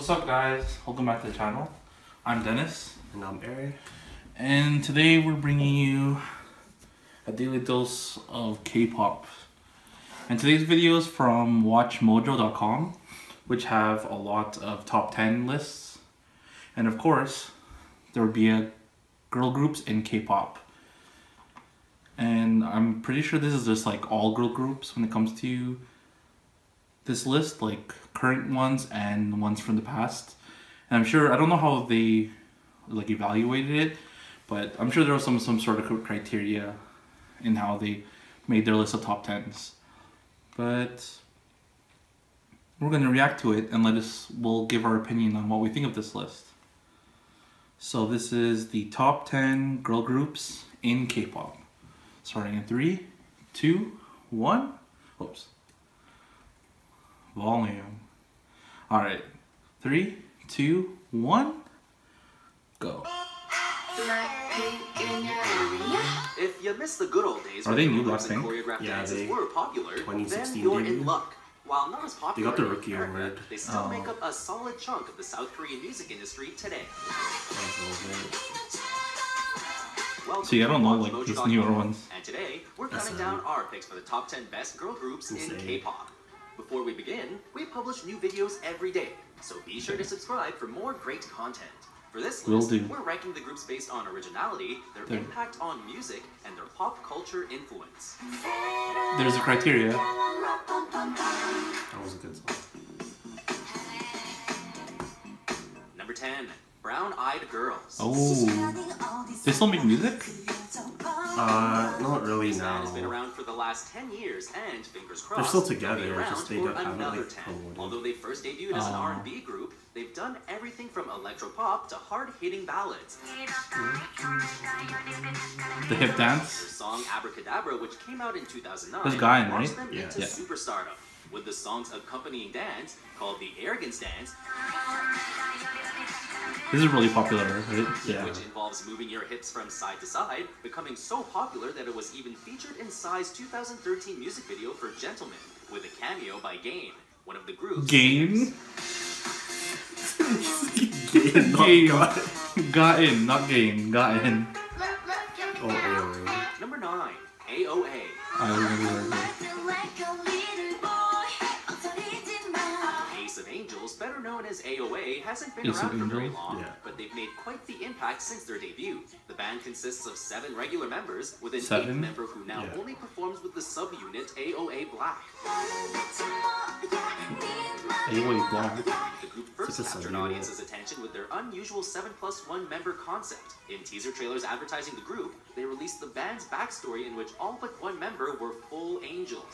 What's up, guys? Welcome back to the channel. I'm Dennis. And I'm Eric. And today we're bringing you a daily dose of K-pop. And today's video is from watchmojo.com, which have a lot of top 10 lists. And of course, there would be a girl groups in K-pop. And I'm pretty sure this is just like all girl groups when it comes to this list, like current ones and ones from the past. And I'm sure, I don't know how they like evaluated it, but I'm sure there was some sort of criteria in how they made their list of top 10s. But we're going to react to it and we'll give our opinion on what we think of this list. So this is the top 10 girl groups in K-pop. Starting in 3, 2, 1. Oops. Volume. Alright. 3, 2, 1. Go. If you miss the good old days, are they new Blackpink? Blackpink? Yeah, they were popular. 2016 then you're debut. in luck. While not as popular, they got the Rookie Award. They still make up a solid chunk of the South Korean music industry today. See, I don't know like these newer ones. And today, we're counting down our picks for the top 10 best girl groups in K-pop. Before we begin, we publish new videos every day, so be sure to subscribe for more great content. For this list, we're ranking the groups based on originality, their impact on music, and their pop culture influence. There's a criteria. That was a good song. Number 10, Brown Eyed Girls. Oh, they still make music? Not really this now. band has been around for the last 10 years, and fingers crossed, they're still together. They'll be Just they around don't for have it another like 10. promoted. Although they first debuted as an R&B group, they've done everything from electropop to hard-hitting ballads. The hip dance? Their song Abracadabra, which came out in 2009, This guy, right? launched them into superstardom, with the song's accompanying dance, called the Arrogance Dance, this is really popular, right? Yeah. which involves moving your hips from side to side, becoming so popular that it was even featured in Psy's 2013 music video for Gentlemen, with a cameo by Gain, one of the group's Gain? Gain. Got in, not gain. Got in. Oh, AOA. Number 9, AOA. I remember her. Ace of Angels, better known as AOA, hasn't been Ace of around for very Angels? long, but they've made quite the impact since their debut. The band consists of 7 regular members, with an 8th member who now only performs with the subunit AOA Black. AOA Black. The group first captured an audience's attention with their unusual 7+1 member concept. In teaser trailers advertising the group, they released the band's backstory in which all but one member were full angels.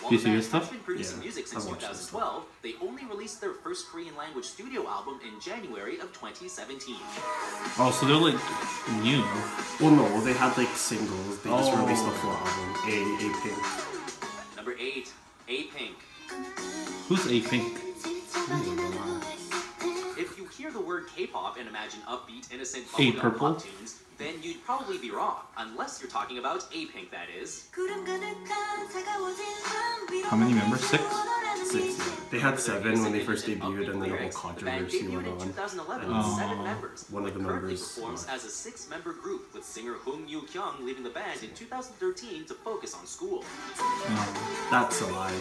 While the band has been producing music since 2012, they only released their first Korean language studio album in January of 2017. Oh, so they're like new. Well, no, they had like singles. They just released a full album. A-Pink. Number 8, A-Pink. Who's A-Pink? If you hear the word K-pop and imagine upbeat, innocent A-Purple? bubblegum pop tunes, then you'd probably be wrong, unless you're talking about A-Pink, that is. How many members? 6? 6, yeah. They had 7 when they first debuted, and then the whole controversy The band went debuted in on. 2011 with 7 members. One of the Currently members performs as a 6-member group, with singer Hong Yoo-kyung leaving the band in 2013 to focus on school. That's a lie.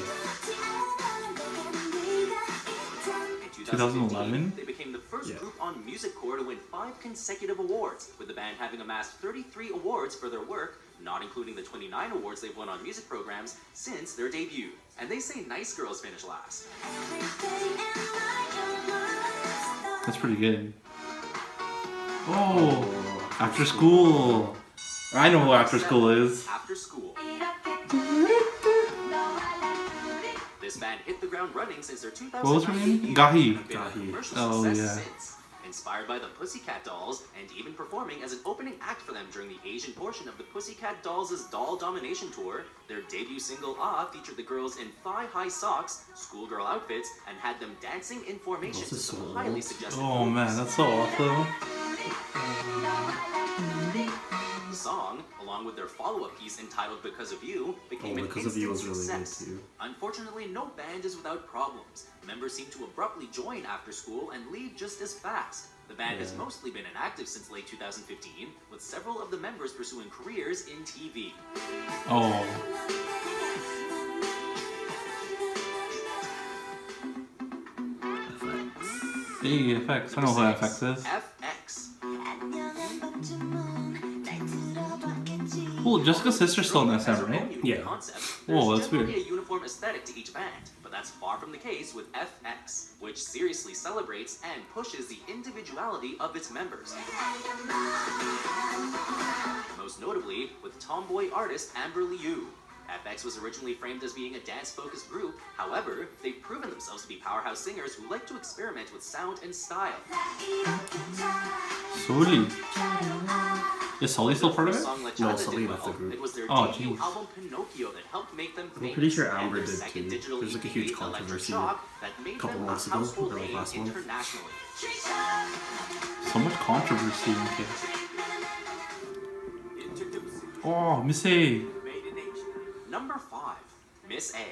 In 2011? they became the first group on Music Core to win 5 consecutive awards, with the band having amassed 33 awards for their work, not including the 29 awards they've won on music programs since their debut. And they say Nice Girls finished last. That's pretty good. Oh, After School. I know who After School is. After School. This band hit the ground running since their 2009 What was her name? debut. Gahi. Been a commercial Oh, success yeah. since. Inspired by the Pussycat Dolls, and even performing as an opening act for them during the Asian portion of the Pussycat Dolls' Doll Domination Tour, their debut single Ah featured the girls in thigh-high socks, schoolgirl outfits, and had them dancing in formation to some highly suggestive Oh man, that's so awesome. The song, along with their follow-up piece entitled Because of You, became an Because of You was instant really good success. too. Unfortunately, no band is without problems. Members seem to abruptly join after school and leave just as fast. The band has mostly been inactive since late 2015, with several of the members pursuing careers in TV. Oh. Hey, FX. I know who FX is. FX. Cool, Jessica's sister's still in SM, right? Yeah. Whoa, that's weird. There's generally a uniform aesthetic to each band, but that's far from the case with FX, which seriously celebrates and pushes the individuality of its members. Most notably with tomboy artist Amber Liu. FX was originally framed as being a dance-focused group. However, they've proven themselves to be powerhouse singers who like to experiment with sound and style. Sully. Is Sully still part of it? No, Sully left the group. It was their Oh, debut jeez. album Pinocchio that helped make them famous. I'm pretty sure and Amber their did second too. digital There's like a EP, huge Electric controversy Shock, that made a couple them months a ago, household or like name last month. internationally. So much controversy in here. Oh, Miss A. Number 5, Miss A.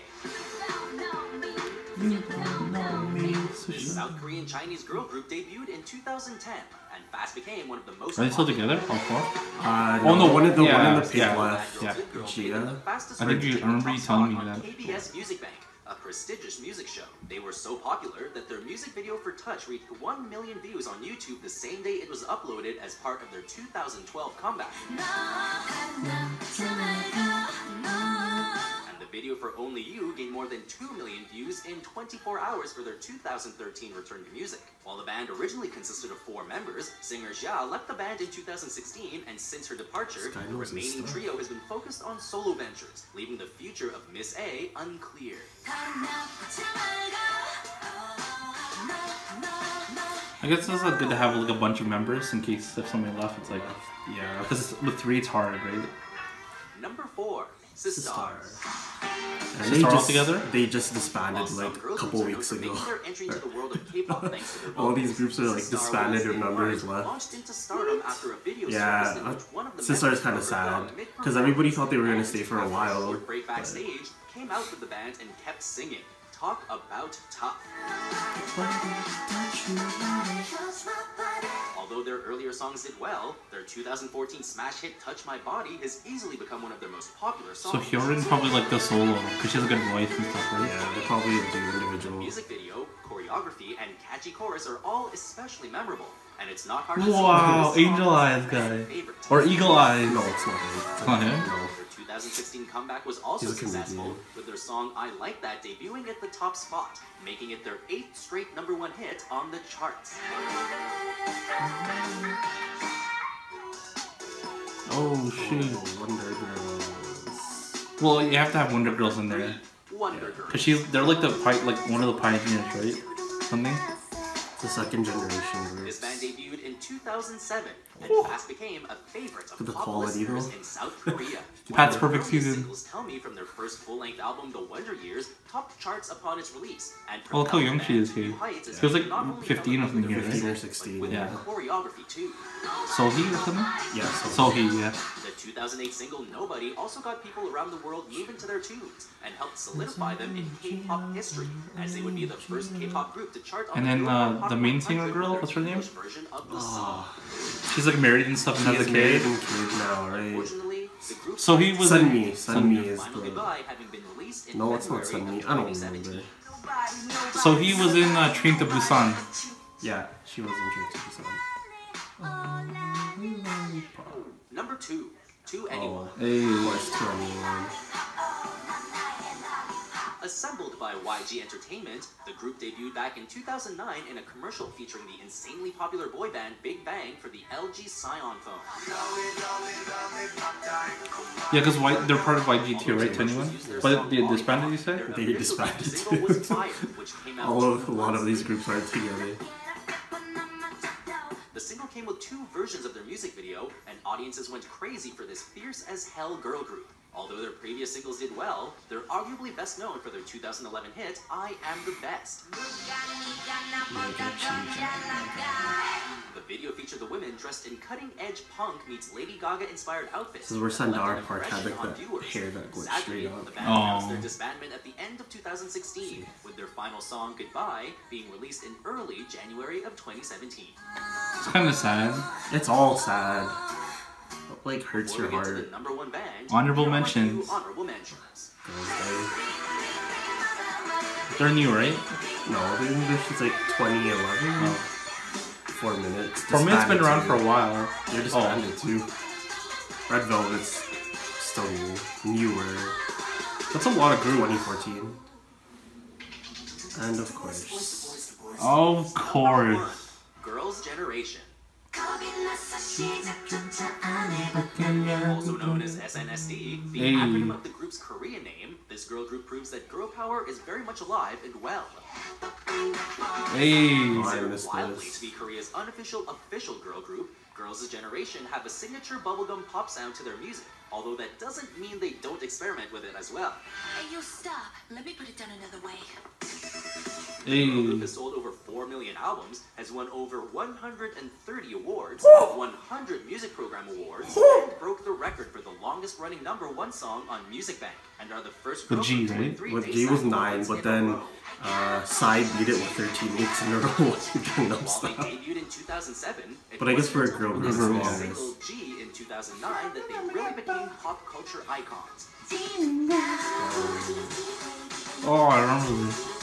This South Korean Chinese girl group debuted in 2010 and fast became one of the most Are they still popular together? All four? No, no, one in the yeah, pink yeah. left. Yeah. Gia. I think I remember you telling me that. KBS Music Bank, a prestigious music show. They were so popular that their music video for Touch reached 1 million views on YouTube the same day it was uploaded as part of their 2012 comeback. And the video for Only You gained more than 2 million views in 24 hours for their 2013 return to music. While the band originally consisted of 4 members, singer Jia left the band in 2016, and since her departure, the remaining trio has been focused on solo ventures, leaving the future of Miss A unclear. I guess it's good to have like a bunch of members in case if somebody left, it's like, Yeah. because with 3 it's hard, right? Number 4, Sistar. And Sistar all together? They just disbanded like a couple weeks ago. All these groups are like disbanded or members left. Yeah, Sistar is kind of sad because everybody thought they were gonna stay for a while. Backstage, came out with the band and kept singing. Talk about tough. Although their earlier songs did well, their 2014 smash hit Touch My Body has easily become one of their most popular songs. So Hyorin probably like the solo because she has a good voice and stuff, right? Yeah, they probably do The individual. music video, choreography, and catchy chorus are all especially memorable, and it's not hard to Wow, see Angel Eyes guy. favorite. Or Eagle Eyes. No, it's not him. It's not him? No. Their 2016 comeback was also He's a comedian. successful, with their song I Like That debuting at the top spot, making it their 8th straight #1 hit on the charts. Oh shoot. Wonder Girls. Well, you have to have Wonder Girls in there. Wonder Girls. Cause they're like one of the pioneers, right? Something. It's the second generation group. This band debuted in 2007 and fast became a favorite of The pop quality, listeners though. in South Korea. Pat's One of their Perfect earliest Season. Singles Tell Me from their first full-length album, The Wonder Years, topped charts upon its release. And Oh, look how young she is propelled the here. band to new heights as She was they like not only 15 or fell in something love here, with 15 or music, 16, but with yeah. the choreography too. Sohee or something? Yeah, Sohee, yeah. The 2008 single Nobody also got people around the world moving to their tunes and helped solidify them in K-pop history, as they would be the first K-pop group to chart on And the then Billboard Hot the main singer 100 girl, with what's her their name? English version of the song. She's like married and stuff and She has is a married kid. and kid now, right? Unfortunately, the group So he was in Sunmi is Final the... Goodbye having been released in No, it's not February Sunmi. of I don't 2017. remember. So he was in Train to Busan. Yeah, she was in Train to Busan. Number 2, To Anyone. Oh, of course, 21. Assembled by YG Entertainment, the group debuted back in 2009 in a commercial featuring the insanely popular boy band Big Bang for the LG Scion phone. Yeah, because they're part of YG too, right? To anyone? But they disbanded, you said? They disbanded single was Fire, which came out A lot of these groups aren't together. The single came with 2 versions of their music video, and audiences went crazy for this fierce-as-hell girl group. Although their previous singles did well, they're arguably best known for their 2011 hit, I Am the Best. The video featured the women dressed dressed in cutting-edge punk meets Lady Gaga-inspired outfits. This is where Sandara Park had like the hair that went straight up. The band announced their disbandment at the end of 2016, with their final song, Goodbye, being released in early January of 2017. It's kind of sad. It's all sad. It, like, hurts your heart. The number one band, Honorable mentions. Honorable mentions. They're new, right? No, they've been there since like 2011. Oh. 4 minutes. 4 minutes been around for a while. They're disbanded too. Red Velvet's still newer. That's a lot of groups. 2014. And of course. Of course. Girls' Generation. Also known as SNSD, the acronym of the group's Korean name, this girl group proves that girl power is very much alive and well. Considered wildly to be Korea's unofficial official girl group, Girls' Generation have a signature bubblegum pop sound to their music, although that doesn't mean they don't experiment with it as well. Hey, you stop. Let me put it down another way. The group has sold over 4 million albums, has won over 130 awards, 100 music program awards, and broke the record for the longest running #1 song on Music Bank, and are the first girl group to win 3 With G was 9, but then Psy beat it with 13 weeks in a row. While they debuted in 2007, but I guess for a girl group, single G in 2009 that they really became pop culture icons. Oh, I remember this.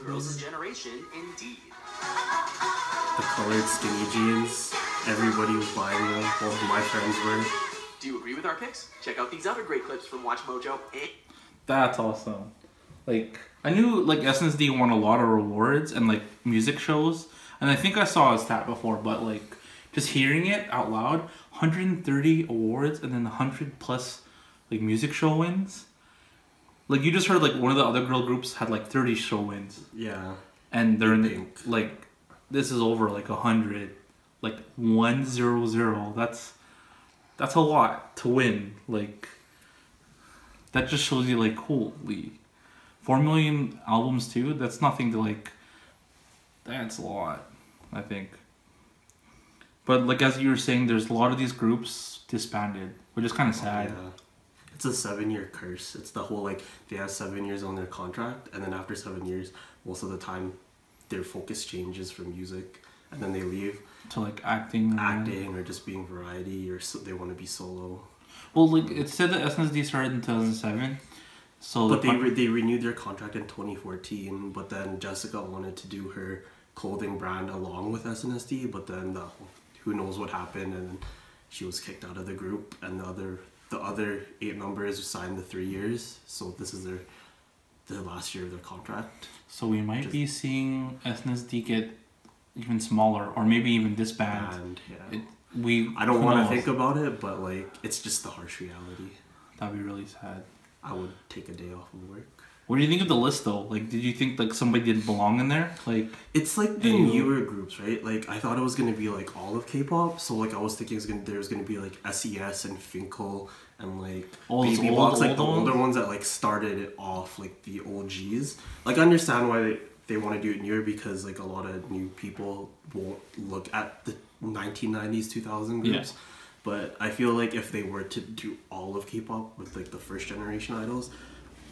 Girls' Generation, indeed. The colored skinny jeans, everybody was buying them. Well, my friends were. Do you agree with our picks? Check out these other great clips from Watch Mojo. That's awesome. Like, I knew like SNSD won a lot of awards and like music shows, and I think I saw a stat before, but like just hearing it out loud, 130 awards and then 100 plus like music show wins. Like you just heard like one of the other girl groups had like 30 show wins. Yeah. And they're in the, like this is over like 100, like 100. That's a lot to win. Like that just shows you like holy, 4 million albums too. That's nothing to like. That's a lot, I think. But like as you were saying, there's a lot of these groups disbanded, which is kind of sad. Yeah. It's a 7-year curse. It's the whole like they have 7 years on their contract, and then after 7 years, most of the time, their focus changes from music, and then they leave to like acting, or just being variety, or they want to be solo. Well, like it said that SNSD started in 2007, so but they renewed their contract in 2014. But then Jessica wanted to do her clothing brand along with SNSD, but then who knows what happened, and she was kicked out of the group, and the other 8 members signed the 3 years, so this is their last year of their contract. So we might be seeing SNSD get even smaller, or maybe even disband. Yeah. I don't want to think about it, but like it's just the harsh reality. That'd be really sad. I would take a day off of work. What do you think of the list though? Like, did you think like somebody didn't belong in there? Like, it's like the newer groups, right? Like, I thought it was gonna be like all of K-pop. So like, I was thinking there was gonna be like SES and Finkel and like Baby Box, like the older ones that like started it off, like the OGs. Like, I understand why they want to do it newer, because like a lot of new people won't look at the 1990s, 2000 groups. Yeah. But I feel like if they were to do all of K-pop with like the first generation idols,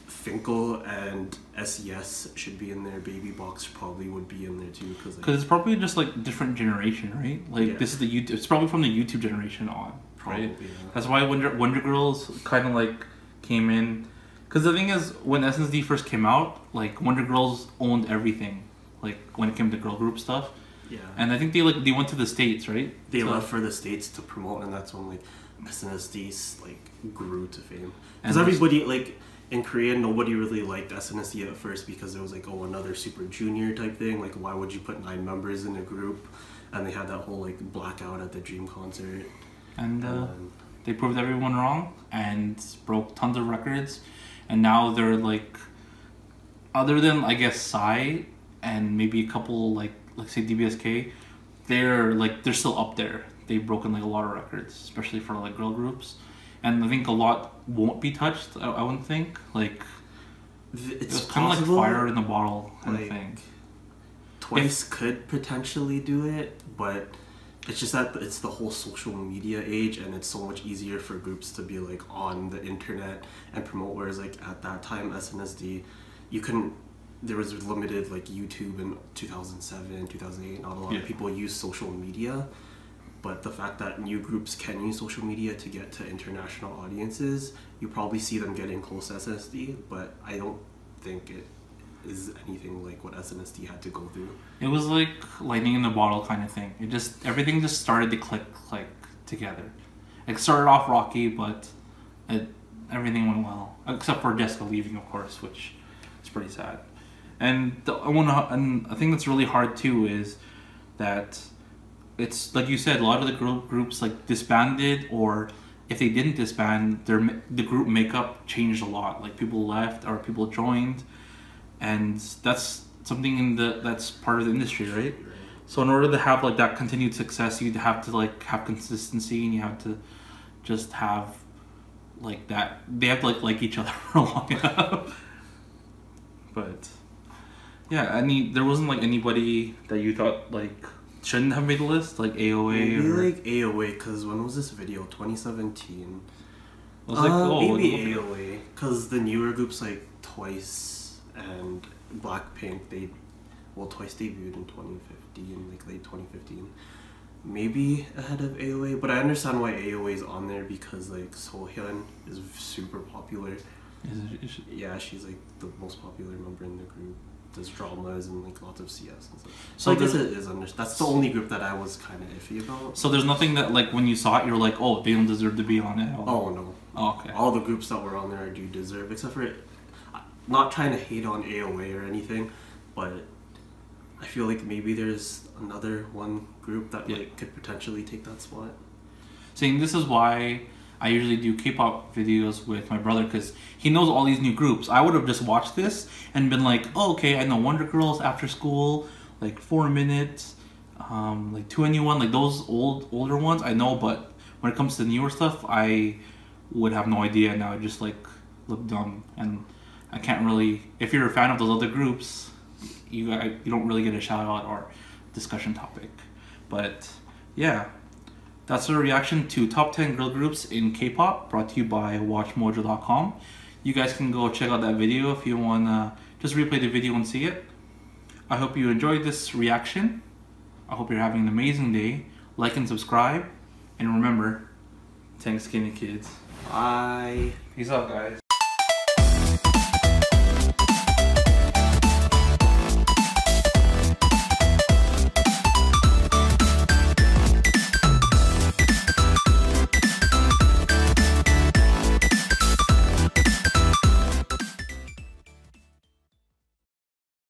Finkel and SES should be in there. Baby Box probably would be in there too, because it's probably just like different generation, right? Like this is the YouTube. It's probably from the YouTube generation on, right? Probably, yeah. That's why Wonder Girls kind of like came in. Because the thing is, when SNSD first came out, like Wonder Girls owned everything, like when it came to girl group stuff. Yeah. And I think they went to the States, right? They left for the States to promote, and that's when like SNSD like grew to fame. Because everybody like. In Korea, nobody really liked SNSD at first, because it was like, oh, another Super Junior type thing. Like, why would you put 9 members in a group? And they had that whole like blackout at the Dream concert. And they proved everyone wrong and broke tons of records. And now they're like, other than I guess Psy and maybe a couple like say DBSK, they're still up there. They've broken like a lot of records, especially for like girl groups. And I think a lot won't be touched. I wouldn't think. Like it's kind of like fire in the bottle kind of thing. Twice could potentially do it, but it's just that it's the whole social media age, and it's so much easier for groups to be like on the internet and promote. Whereas like at that time, SNSD, you couldn't. There was limited like YouTube in 2007, 2008. Not a lot of people use social media, but the fact that new groups can use social media to get to international audiences, you probably see them getting close to SNSD. But I don't think it is anything like what SNSD had to go through. It was like lightning in the bottle kind of thing. Everything just started to click like together. It started off rocky, but everything went well, except for Jessica leaving, of course, which is pretty sad. And I think that's really hard too is that it's like you said, a lot of the groups like disbanded, or if they didn't disband, the group makeup changed a lot. Like people left or people joined. And that's something that's part of the industry, right? So in order to have like that continued success, you have to like have consistency, and you have to just have like that. They have to like each other for long enough. But yeah, there wasn't like anybody that you thought like shouldn't have made the list, like AOA. Maybe like AOA, because when was this video? 2017. I was like, maybe AOA, because the newer groups like Twice and Blackpink, Twice debuted in 2015, like late 2015. Maybe ahead of AOA, but I understand why AOA is on there, because like Sohyun is super popular. Yeah, she's like the most popular member in the group. Does dramas and like lots of CS and stuff. So I guess it is that's the only group that I was kind of iffy about. So there's nothing that like when you saw it, you're like, oh, they don't deserve to be on it. Oh no. Oh, okay. All the groups that were on there do deserve, except for not trying to hate on AOA or anything, but I feel like maybe there's another one group that like could potentially take that spot. See, this is why I usually do K-pop videos with my brother, because he knows all these new groups. I would have just watched this and been like, oh, okay, I know Wonder Girls, After School, like 4 Minutes, like 2NE1, like those older ones I know, but when it comes to newer stuff, I would have no idea, and I would just like look dumb. And I can't really, if you're a fan of those other groups, you don't really get a shout out or discussion topic. But yeah, that's a reaction to top 10 girl groups in K-pop, brought to you by watchmojo.com. You guys can go check out that video if you want to just replay the video and see it. I hope you enjoyed this reaction. I hope you're having an amazing day. Like and subscribe. And remember, thanks skinny kids. Bye. Peace out, guys.